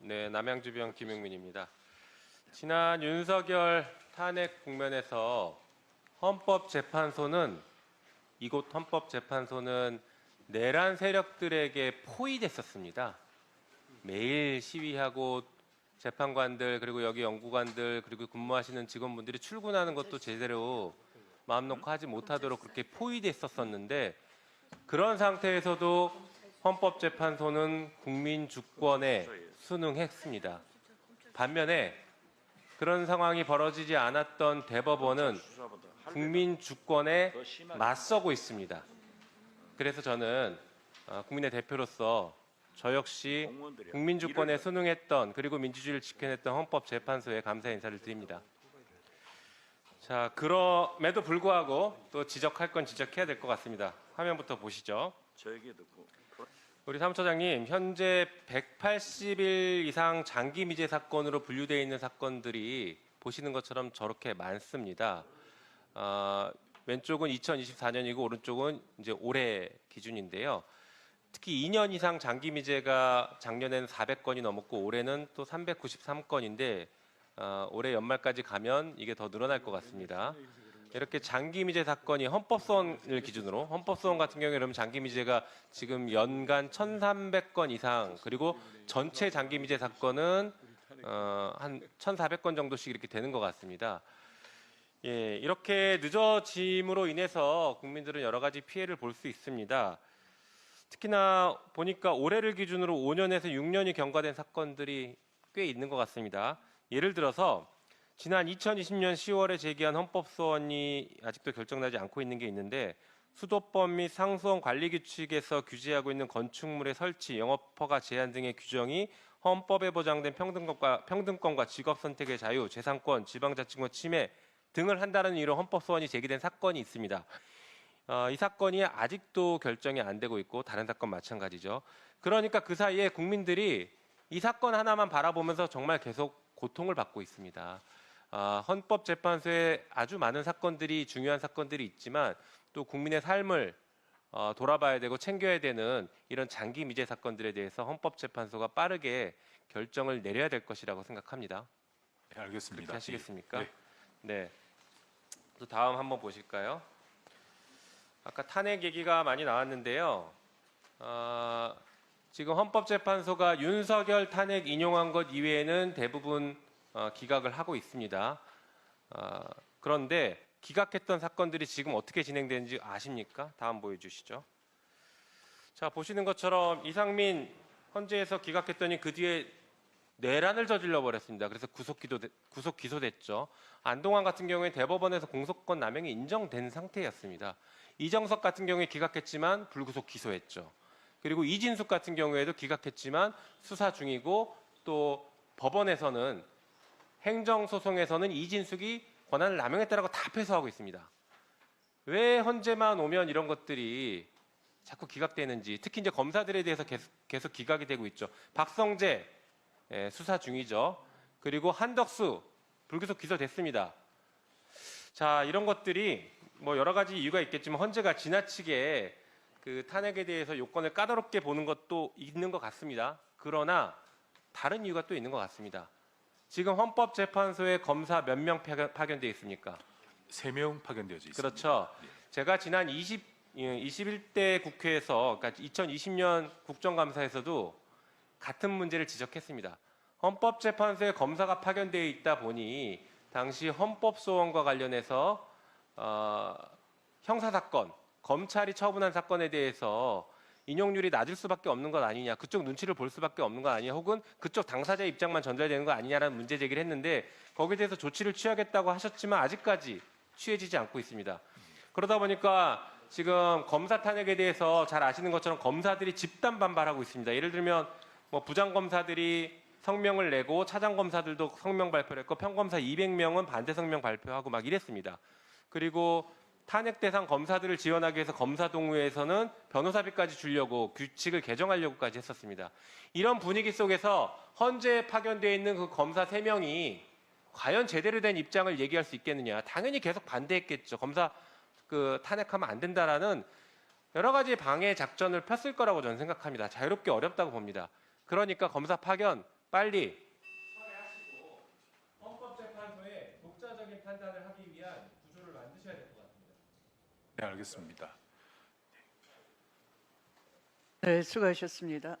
네, 남양주병 김용민입니다. 지난 윤석열 탄핵 국면에서 이곳 헌법재판소는 내란 세력들에게 포위됐었습니다. 매일 시위하고 재판관들 그리고 여기 연구관들 그리고 근무하시는 직원분들이 출근하는 것도 제대로 마음 놓고 하지 못하도록 그렇게 포위됐었는데 그런 상태에서도 헌법재판소는 국민 주권에 순응했습니다. 반면에 그런 상황이 벌어지지 않았던 대법원은 국민 주권에 맞서고 있습니다. 그래서 저는 국민의 대표로서 저 역시 국민 주권에 순응했던 그리고 민주주의를 지켜냈던 헌법재판소에 감사 인사를 드립니다. 자, 그럼에도 불구하고 또 지적할 건 지적해야 될 것 같습니다. 화면부터 보시죠. 우리 사무처장님, 현재 180일 이상 장기 미제 사건으로 분류되어 있는 사건들이 보시는 것처럼 저렇게 많습니다. 왼쪽은 2024년이고 오른쪽은 이제 올해 기준인데요. 특히 2년 이상 장기 미제가 작년에는 400건이 넘었고 올해는 또 393건인데 올해 연말까지 가면 이게 더 늘어날 것 같습니다. 이렇게 장기 미제 사건이 헌법소원을 기준으로 헌법소원 같은 경우에 그러면 장기 미제가 지금 연간 1,300건 이상 그리고 전체 장기 미제 사건은 한 1,400건 정도씩 이렇게 되는 것 같습니다. 예, 이렇게 늦어짐으로 인해서 국민들은 여러 가지 피해를 볼 수 있습니다. 특히나 보니까 올해를 기준으로 5년에서 6년이 경과된 사건들이 꽤 있는 것 같습니다. 예를 들어서 지난 2020년 10월에 제기한 헌법소원이 아직도 결정나지 않고 있는 게 있는데 수도법 및 상수원 관리규칙에서 규제하고 있는 건축물의 설치, 영업허가 제한 등의 규정이 헌법에 보장된 평등권과 직업선택의 자유, 재산권, 지방자치권 침해 등을 한다는 이유로 헌법소원이 제기된 사건이 있습니다. 이 사건이 아직도 결정이 안 되고 있고 다른 사건 마찬가지죠. 그러니까 그 사이에 국민들이 이 사건 하나만 바라보면서 정말 계속 고통을 받고 있습니다. 헌법재판소에 아주 많은 사건들이 중요한 사건들이 있지만 또 국민의 삶을 돌아봐야 되고 챙겨야 되는 이런 장기 미제 사건들에 대해서 헌법재판소가 빠르게 결정을 내려야 될 것이라고 생각합니다. 네, 알겠습니다. 그렇게 하시겠습니까? 네. 네. 또 다음 한번 보실까요? 아까 탄핵 얘기가 많이 나왔는데요. 지금 헌법재판소가 윤석열 탄핵 인용한 것 이외에는 대부분 기각을 하고 있습니다. 그런데 기각했던 사건들이 지금 어떻게 진행되는지 아십니까? 다음 보여주시죠. 자, 보시는 것처럼 이상민 헌재에서 기각했더니 그 뒤에 내란을 저질러 버렸습니다. 그래서 구속 기소됐죠. 안동환 같은 경우에 대법원에서 공소권 남용이 인정된 상태였습니다. 이정석 같은 경우에 기각했지만 불구속 기소했죠. 그리고 이진숙 같은 경우에도 기각했지만 수사 중이고 또 법원에서는 행정소송에서는 이진숙이 권한을 남용했다라고 다 패소하고 있습니다. 왜 헌재만 오면 이런 것들이 자꾸 기각되는지, 특히 이제 검사들에 대해서 계속 기각이 되고 있죠. 박성재 수사 중이죠. 그리고 한덕수 불구속 기소됐습니다. 자, 이런 것들이 뭐 여러 가지 이유가 있겠지만 헌재가 지나치게 그 탄핵에 대해서 요건을 까다롭게 보는 것도 있는 것 같습니다. 그러나 다른 이유가 또 있는 것 같습니다. 지금 헌법재판소에 검사 몇 명 파견되어 있습니까? 3명 파견되어져 있습니다. 그렇죠. 제가 지난 21대 국회에서 그러니까 2020년 국정감사에서도 같은 문제를 지적했습니다. 헌법재판소에 검사가 파견되어 있다 보니 당시 헌법소원과 관련해서 형사사건, 검찰이 처분한 사건에 대해서 인용률이 낮을 수밖에 없는 것 아니냐, 그쪽 눈치를 볼 수밖에 없는 것 아니냐, 혹은 그쪽 당사자의 입장만 전달되는 거 아니냐라는 문제 제기를 했는데 거기에 대해서 조치를 취하겠다고 하셨지만 아직까지 취해지지 않고 있습니다. 그러다 보니까 지금 검사 탄핵에 대해서 잘 아시는 것처럼 검사들이 집단 반발하고 있습니다. 예를 들면 뭐 부장검사들이 성명을 내고 차장검사들도 성명 발표를 했고 평검사 200명은 반대 성명 발표하고 막 이랬습니다. 그리고 탄핵 대상 검사들을 지원하기 위해서 검사동호회에서는 변호사비까지 주려고 규칙을 개정하려고까지 했었습니다. 이런 분위기 속에서 헌재에 파견되어 있는 그 검사 3명이 과연 제대로 된 입장을 얘기할 수 있겠느냐. 당연히 계속 반대했겠죠. 검사 탄핵하면 안 된다라는 여러 가지 방해 작전을 폈을 거라고 저는 생각합니다. 자유롭게 어렵다고 봅니다. 그러니까 검사 파견 빨리 철회하시고 헌법재판소에 독자적인 판단을 하기 위한 구조를 만드셔야 될 것 같습니다. 네, 알겠습니다. 네, 수고하셨습니다.